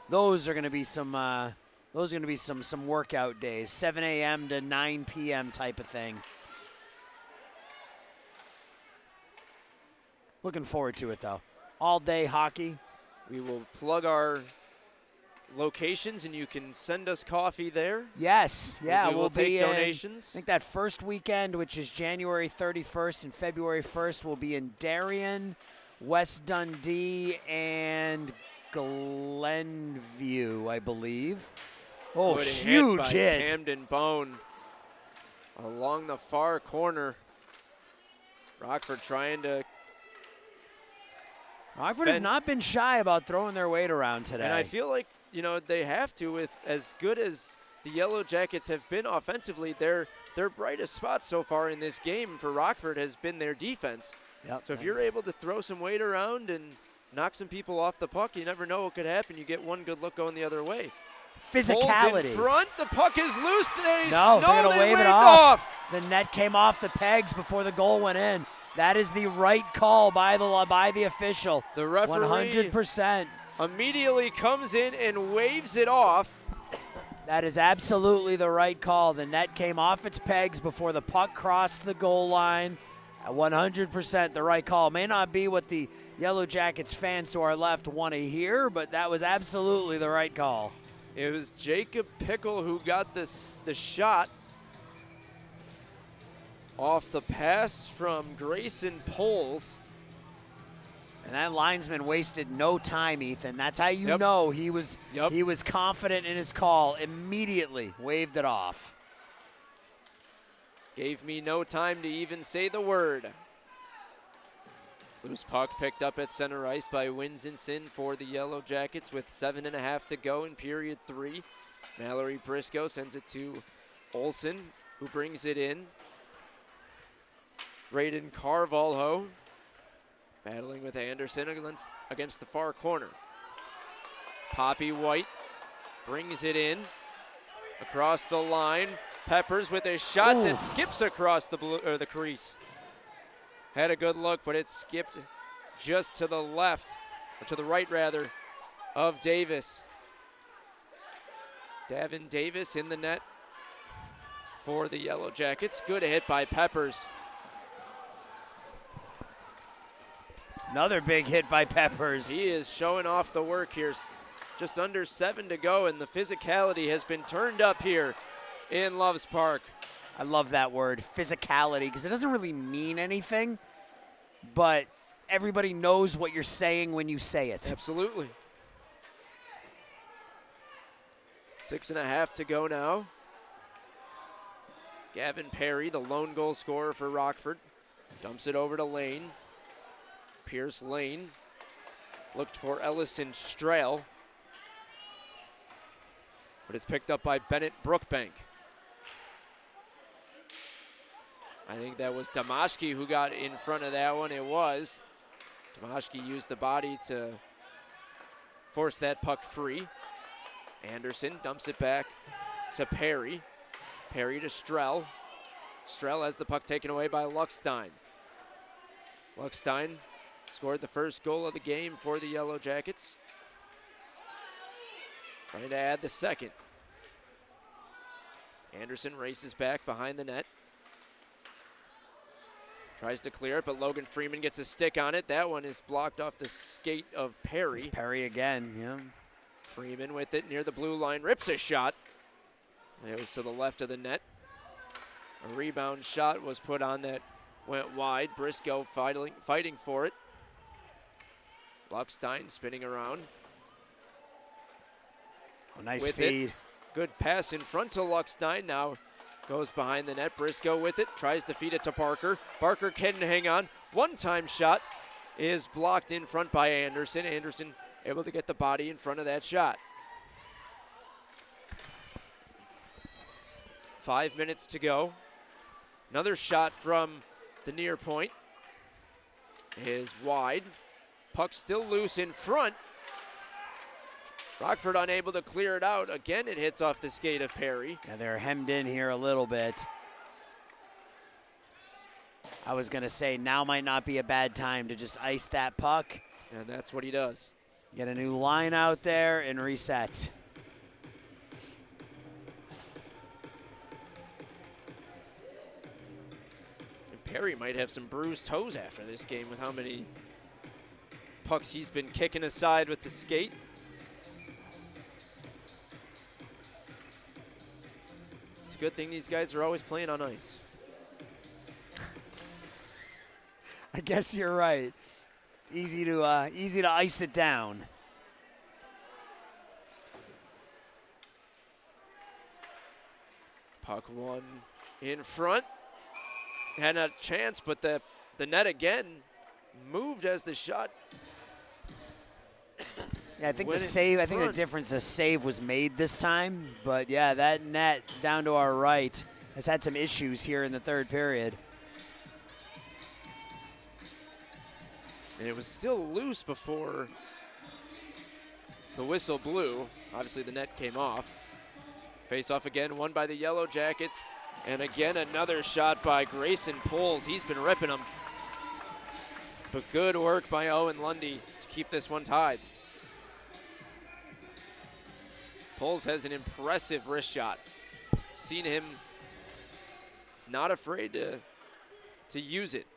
Those are going to be some workout days, 7 a.m. to 9 p.m. type of thing. Looking forward to it, though. All day hockey. We will plug our locations, and you can send us coffee there. Yes, yeah, we'll take donations. I think that first weekend, which is January 31st and February 1st, will be in Darien, West Dundee, and Glenview, I believe. Oh, Good huge hit by hit. Camden Bone along the far corner. Rockford trying to. Rockford has not been shy about throwing their weight around today. And I feel like, they have to, with as good as the Yellow Jackets have been offensively. Their brightest spot so far in this game for Rockford has been their defense. Yep. So if you're able to throw some weight around and knock some people off the puck, you never know what could happen. You get one good look going the other way. Physicality. Pulls in front, the puck is loose. They're going to wave it off. The net came off the pegs before the goal went in. That is the right call by the official. The referee 100%. immediately comes in and waves it off. That is absolutely the right call. The net came off its pegs before the puck crossed the goal line. 100% the right call. May not be what the Yellow Jackets fans to our left want to hear, but that was absolutely the right call. It was Jacob Pickle who got the shot off the pass from Grayson Poles. And that linesman wasted no time, Ethan. That's how you know he was confident in his call. Immediately waved it off. Gave me no time to even say the word. Loose puck picked up at center ice by Winsenson for the Yellow Jackets with 7.5 to go in period 3. Mallory Briscoe sends it to Olsen, who brings it in. Braden Carvalho battling with Anderson against the far corner. Poppy White brings it in across the line. Peppers with a shot that skips across the crease. Had a good look, but it skipped just to the left, or to the right rather, of Davis. Davin Davis in the net for the Yellow Jackets. Good hit by Peppers. Another big hit by Peppers. He is showing off the work here. Just under 7 to go, and the physicality has been turned up here in Loves Park. I love that word, physicality, because it doesn't really mean anything, but everybody knows what you're saying when you say it. Absolutely. 6.5 to go now. Gavin Perry, the lone goal scorer for Rockford, dumps it over to Lane. Pierce Lane looked for Ellison Strahl, but it's picked up by Bennett Brookbank. I think that was Damashki who got in front of that one. It was. Damashki used the body to force that puck free. Anderson dumps it back to Perry. Perry to Strell. Strell has the puck taken away by Luckstein. Luckstein scored the first goal of the game for the Yellow Jackets. Trying to add the second. Anderson races back behind the net. Tries to clear it, but Logan Freeman gets a stick on it. That one is blocked off the skate of Perry. It's Perry again, yeah. Freeman with it near the blue line, rips a shot. It was to the left of the net. A rebound shot was put on that went wide. Briscoe fighting for it. Luckstein spinning around. Oh, nice feed. Good pass in front to Luckstein. Now goes behind the net. Briscoe with it. Tries to feed it to Parker. Parker can hang on. One-time shot is blocked in front by Anderson. Anderson able to get the body in front of that shot. 5 minutes to go. Another shot from the near point is wide. Puck still loose in front. Rockford unable to clear it out. Again, it hits off the skate of Perry. Yeah, they're hemmed in here a little bit. I was going to say now might not be a bad time to just ice that puck. And that's what he does. Get a new line out there and reset. And Perry might have some bruised toes after this game with how many pucks he's been kicking aside with the skate. It's a good thing these guys are always playing on ice. I guess you're right. It's easy to ice it down. Puck one in front. Had a chance, but the net again moved as the shot. Yeah, I think the save, I think the difference, the save was made this time. But yeah, that net down to our right has had some issues here in the third period. And it was still loose before the whistle blew. Obviously the net came off. Face off again, won by the Yellowjackets. And again, another shot by Grayson Poles. He's been ripping them. But good work by Owen Lundy to keep this one tied. Poles has an impressive wrist shot. Seen him not afraid to use it.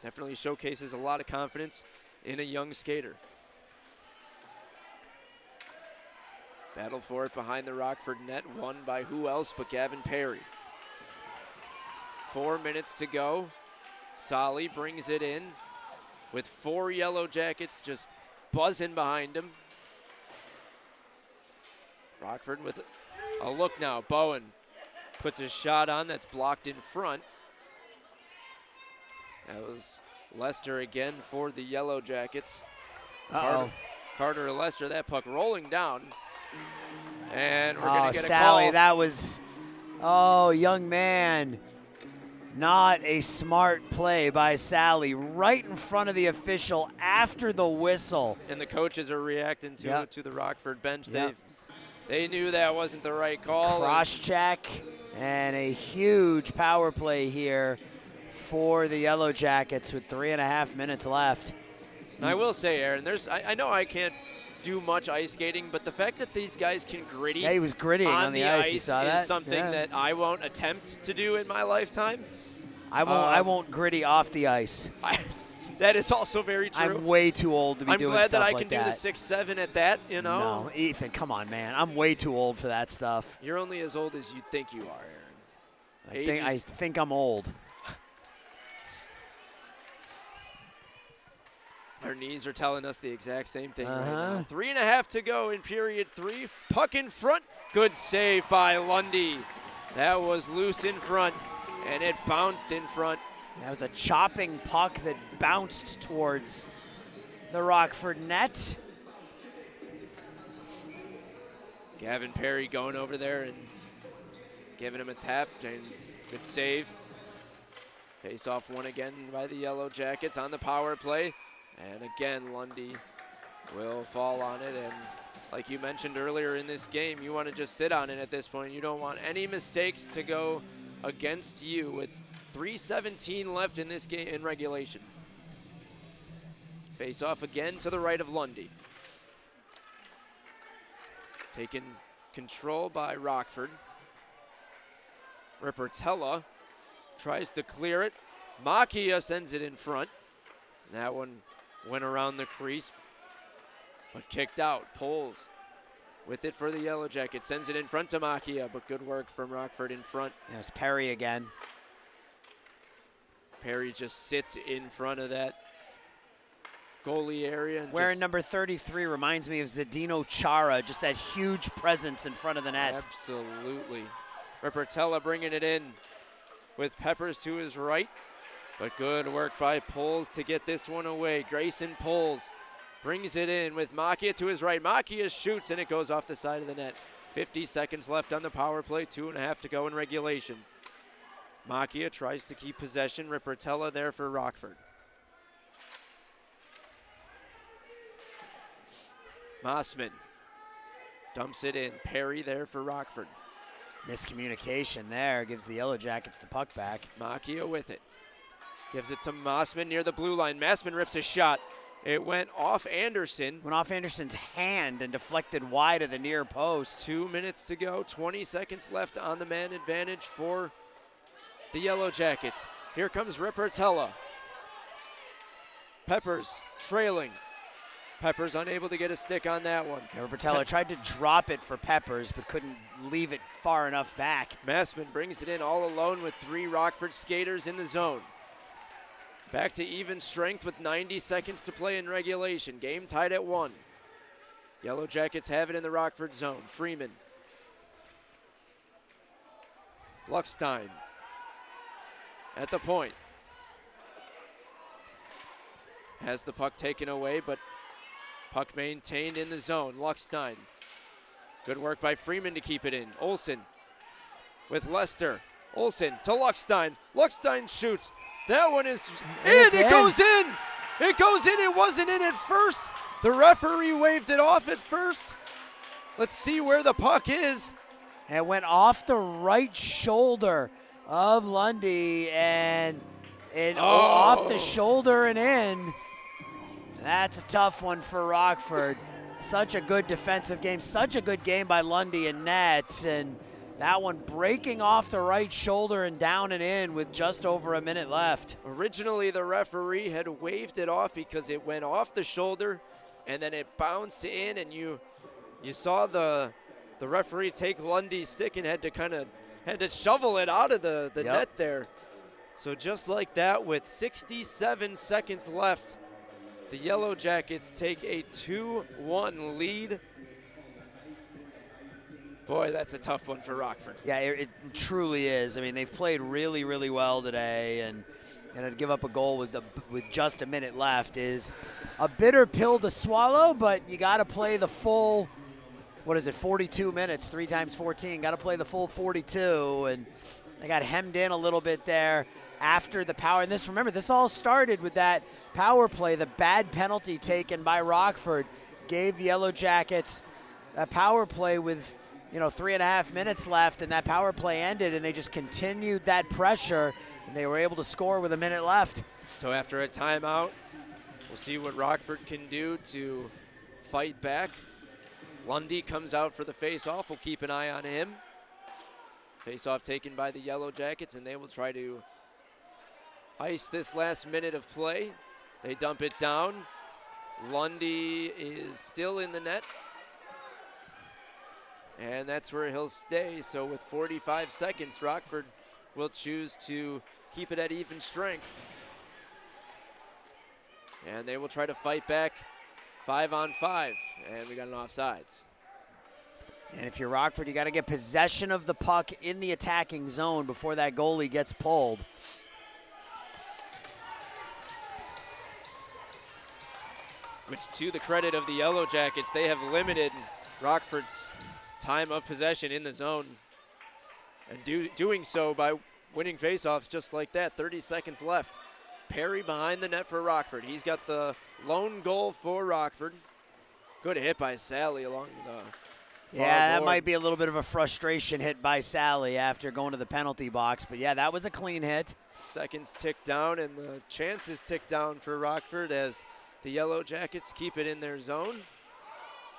Definitely showcases a lot of confidence in a young skater. Battle for it behind the Rockford net, won by who else but Gavin Perry. 4 minutes to go. Solly brings it in with 4 Yellowjackets just buzzing behind him. Rockford with a look now. Bowen puts a shot on that's blocked in front. That was Lester again for the Yellowjackets. Carter Lester, that puck rolling down. And we're going to get a Sally, call. that was, young man. Not a smart play by Sally. Right in front of the official after the whistle. And the coaches are reacting to the Rockford bench. Yep. They knew that wasn't the right call. Cross check and a huge power play here for the Yellowjackets with 3.5 minutes left. I will say, Aaron, I know I can't do much ice skating, but the fact that these guys can gritty. Yeah, he was grittying on the ice. You saw that? Is something that I won't attempt to do in my lifetime. I won't gritty off the ice. That is also very true. I'm way too old to be doing stuff like that. I'm glad that I can do the 6'7" at that, you know. No, Ethan, come on, man. I'm way too old for that stuff. You're only as old as you think you are, Aaron. I think I'm old. Our knees are telling us the exact same thing right now. 3.5 to go in period 3. Puck in front. Good save by Lundy. That was loose in front, and it bounced in front. That was a chopping puck that bounced towards the Rockford net. Gavin Perry going over there and giving him a tap, and good save. Face off one again by the Yellowjackets on the power play. And again, Lundy will fall on it. And like you mentioned earlier in this game, you want to just sit on it at this point. You don't want any mistakes to go against you with 3:17 left in this game in regulation. Face off again to the right of Lundy. Taken control by Rockford. Rippertella tries to clear it. Macchia sends it in front. That one went around the crease, but kicked out. Poles with it for the Yellowjackets. Sends it in front to Macchia, but good work from Rockford in front. There's Perry again. Perry just sits in front of that goalie area. And wearing number 33 reminds me of Zdeno Chara, just that huge presence in front of the net. Absolutely. Rippertella bringing it in with Peppers to his right. But good work by Poles to get this one away. Grayson Poles brings it in with Macchia to his right. Macchia shoots, and it goes off the side of the net. 50 seconds left on the power play, 2.5 to go in regulation. Macchia tries to keep possession. Rippertella there for Rockford. Mossman dumps it in. Perry there for Rockford. Miscommunication there, gives the Yellowjackets the puck back. Macchia with it. Gives it to Mossman near the blue line. Mossman rips a shot. It went off Anderson. Went off Anderson's hand and deflected wide of the near post. 2 minutes to go, 20 seconds left on the man advantage for the Yellowjackets. Here comes Rippertella. Peppers trailing. Peppers unable to get a stick on that one. Rippertella tried to drop it for Peppers, but couldn't leave it far enough back. Mossman brings it in all alone with 3 Rockford skaters in the zone. Back to even strength with 90 seconds to play in regulation. Game tied at 1. Yellowjackets have it in the Rockford zone. Freeman. Luckstein at the point. Has the puck taken away, but puck maintained in the zone. Luckstein. Good work by Freeman to keep it in. Olsen with Lester. Olsen to Luckstein. Luckstein shoots. That one is in. It goes in. It goes in. It wasn't in at first. The referee waved it off at first. Let's see where the puck is. It went off the right shoulder of Lundy and off the shoulder and in. That's a tough one for Rockford. Such a good defensive game. Such a good game by Lundy and Nets. And that one breaking off the right shoulder and down and in with just over a minute left. Originally, the referee had waved it off because it went off the shoulder and then it bounced in, and you saw the referee take Lundy's stick and had to shovel it out of the net there. So just like that, with 67 seconds left, the Yellowjackets take a 2-1 lead. Boy, that's a tough one for Rockford. Yeah, it truly is. I mean, they've played really, really well today, and to give up a goal with just a minute left is a bitter pill to swallow, but you got to play the full, 42 minutes, 3 times 14. Got to play the full 42, and they got hemmed in a little bit there after the power. And remember, this all started with that power play. The bad penalty taken by Rockford gave the Yellowjackets a power play with 3.5 minutes left, and that power play ended, and they just continued that pressure, and they were able to score with a minute left. So after a timeout, we'll see what Rockford can do to fight back. Lundy comes out for the face-off. We'll keep an eye on him. Face-off taken by the Yellowjackets, and they will try to ice this last minute of play. They dump it down. Lundy is still in the net. And that's where he'll stay. So with 45 seconds, Rockford will choose to keep it at even strength. And they will try to fight back 5-on-5. And we got an offsides. And if you're Rockford, you got to get possession of the puck in the attacking zone before that goalie gets pulled. Which, to the credit of the Yellowjackets, they have limited Rockford's time of possession in the zone, and doing so by winning faceoffs just like that. 30 seconds left. Perry behind the net for Rockford. He's got the lone goal for Rockford. Good hit by Sally along the far that board. might be a little bit of a frustration hit by Sally after going to the penalty box, but yeah, that was a clean hit. Seconds tick down, and the chances tick down for Rockford as the Yellowjackets keep it in their zone.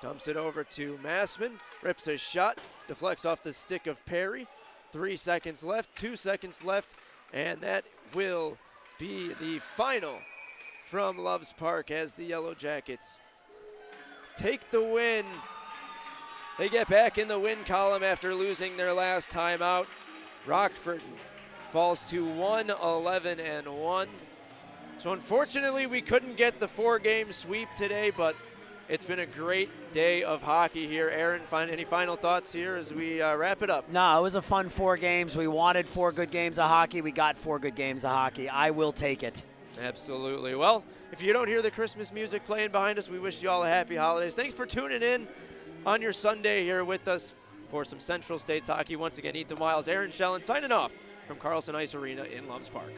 Dumps it over to Mossman, rips a shot, deflects off the stick of Perry. 3 seconds left, 2 seconds left, and that will be the final from Loves Park as the Yellowjackets take the win. They get back in the win column after losing their last timeout. Rockford falls to 1-11-1. So unfortunately, we couldn't get the 4-game sweep today, but it's been a great day of hockey here. Aaron, any final thoughts here as we wrap it up? No, it was a fun 4 games. We wanted 4 good games of hockey. We got 4 good games of hockey. I will take it. Absolutely. Well, if you don't hear the Christmas music playing behind us, we wish you all a happy holidays. Thanks for tuning in on your Sunday here with us for some Central States hockey. Once again, Ethan Wiles, Aaron Schellen signing off from Carlson Ice Arena in Loves Park.